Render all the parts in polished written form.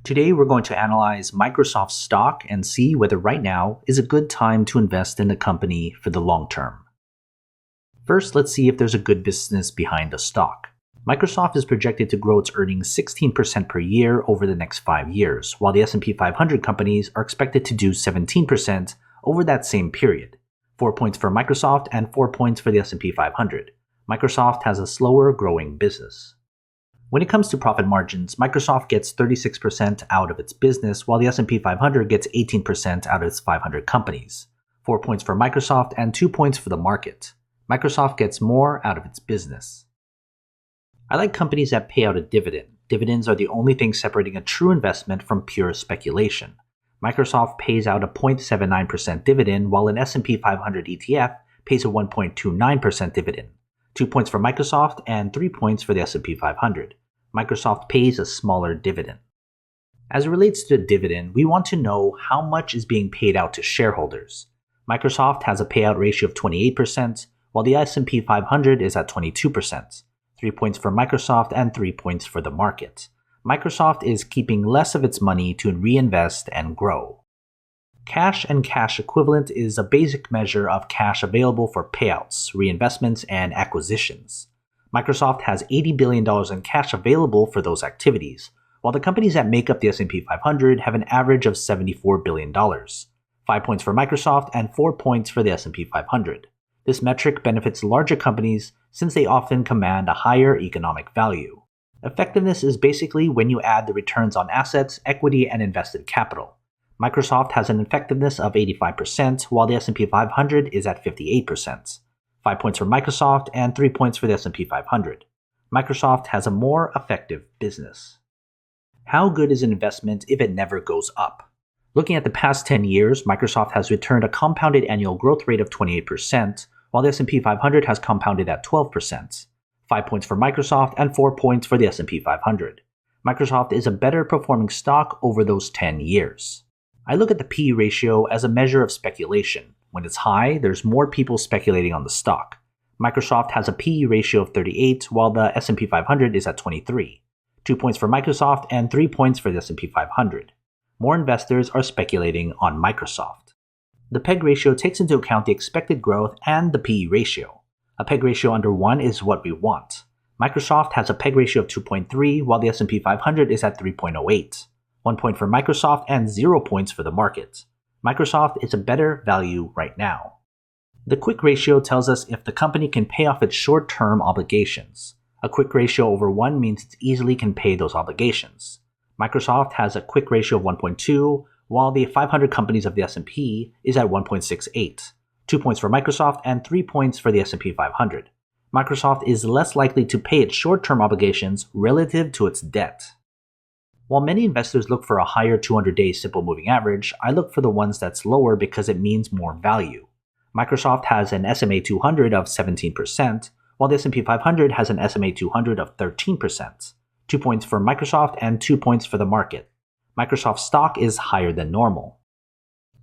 Today, we're going to analyze Microsoft stock and see whether right now is a good time to invest in the company for the long term. First, let's see if there's a good business behind the stock. Microsoft is projected to grow its earnings 16% per year over the next 5 years, while the S&P 500 companies are expected to do 17% over that same period. 4 points for Microsoft and 4 points for the S&P 500. Microsoft has a slower growing business. When it comes to profit margins, Microsoft gets 36% out of its business, while the S&P 500 gets 18% out of its 500 companies. 4 points for Microsoft and 2 points for the market. Microsoft gets more out of its business. I like companies that pay out a dividend. Dividends are the only thing separating a true investment from pure speculation. Microsoft pays out a 0.79% dividend, while an S&P 500 ETF pays a 1.29% dividend. 2 points for Microsoft and 3 points for the S&P 500. Microsoft pays a smaller dividend. As it relates to the dividend, we want to know how much is being paid out to shareholders. Microsoft has a payout ratio of 28%, while the S&P 500 is at 22%. 3 points for Microsoft and 3 points for the market. Microsoft is keeping less of its money to reinvest and grow. Cash and cash equivalent is a basic measure of cash available for payouts, reinvestments, and acquisitions. Microsoft has $80 billion in cash available for those activities, while the companies that make up the S&P 500 have an average of $74 billion. 5 points for Microsoft and 4 points for the S&P 500. This metric benefits larger companies since they often command a higher economic value. Effectiveness is basically when you add the returns on assets, equity, and invested capital. Microsoft has an effectiveness of 85%, while the S&P 500 is at 58%. 5 points for Microsoft and 3 points for the S&P 500. Microsoft has a more effective business. How good is an investment if it never goes up? Looking at the past 10 years, Microsoft has returned a compounded annual growth rate of 28%, while the S&P 500 has compounded at 12%. 5 points for Microsoft and 4 points for the S&P 500. Microsoft is a better performing stock over those 10 years. I look at the P/E ratio as a measure of speculation. When it's high, there's more people speculating on the stock. Microsoft has a P/E ratio of 38, while the S&P 500 is at 23. 2 points for Microsoft and 3 points for the S&P 500. More investors are speculating on Microsoft. The PEG ratio takes into account the expected growth and the P/E ratio. A PEG ratio under 1 is what we want. Microsoft has a PEG ratio of 2.3, while the S&P 500 is at 3.08. 1 point for Microsoft and 0 points for the market. Microsoft is a better value right now. The quick ratio tells us if the company can pay off its short-term obligations. A quick ratio over 1 means it easily can pay those obligations. Microsoft has a quick ratio of 1.2, while the 500 companies of the S&P is at 1.68. 2 points for Microsoft and 3 points for the S&P 500. Microsoft is less likely to pay its short-term obligations relative to its debt. While many investors look for a higher 200-day simple moving average, I look for the ones that's lower because it means more value. Microsoft has an SMA 200 of 17%, while the S&P 500 has an SMA 200 of 13%. 2 points for Microsoft and 2 points for the market. Microsoft stock is higher than normal.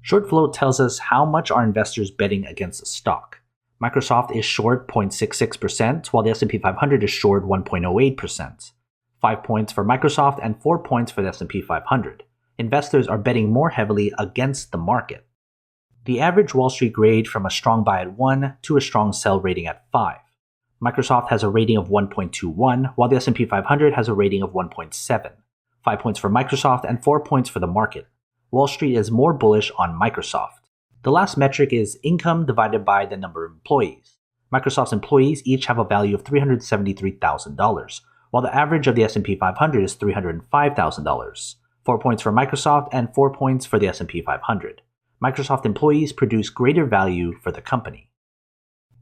Short float tells us how much are investors betting against the stock. Microsoft is short 0.66%, while the S&P 500 is short 1.08%. 5 points for Microsoft and 4 points for the S&P 500. Investors are betting more heavily against the market. The average Wall Street grade from a strong buy at 1 to a strong sell rating at 5. Microsoft has a rating of 1.21, while the S&P 500 has a rating of 1.7. 5 points for Microsoft and 4 points for the market. Wall Street is more bullish on Microsoft. The last metric is income divided by the number of employees. Microsoft's employees each have a value of $373,000, while the average of the S&P 500 is $305,000. 4 points for Microsoft and 4 points for the S&P 500. Microsoft employees produce greater value for the company.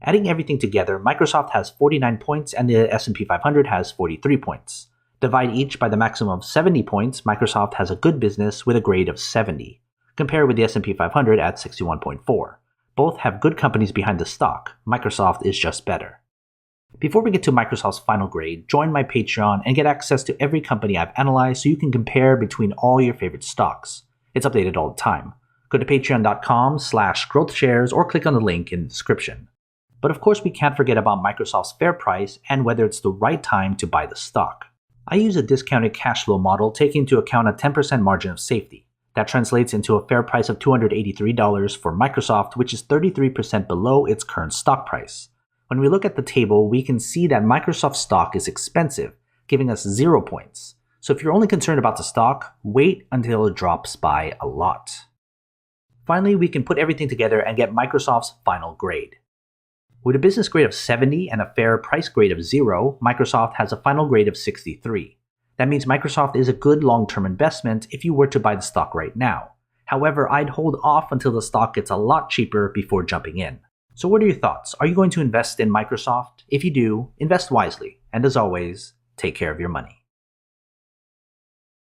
Adding everything together, Microsoft has 49 points and the S&P 500 has 43 points. Divide each by the maximum of 70 points, Microsoft has a good business with a grade of 70. Compare with the S&P 500 at 61.4. Both have good companies behind the stock. Microsoft is just better. Before we get to Microsoft's final grade, join my Patreon and get access to every company I've analyzed so you can compare between all your favorite stocks. It's updated all the time. Go to patreon.com/growthshares or click on the link in the description. But of course, we can't forget about Microsoft's fair price and whether it's the right time to buy the stock. I use a discounted cash flow model taking into account a 10% margin of safety. That translates into a fair price of $283 for Microsoft, which is 33% below its current stock price. When we look at the table, we can see that Microsoft stock is expensive, giving us 0 points. So if you're only concerned about the stock, wait until it drops by a lot. Finally, we can put everything together and get Microsoft's final grade. With a business grade of 70 and a fair price grade of 0, Microsoft has a final grade of 63. That means Microsoft is a good long-term investment if you were to buy the stock right now. However, I'd hold off until the stock gets a lot cheaper before jumping in. So what are your thoughts? Are you going to invest in Microsoft? If you do, invest wisely. And as always, take care of your money.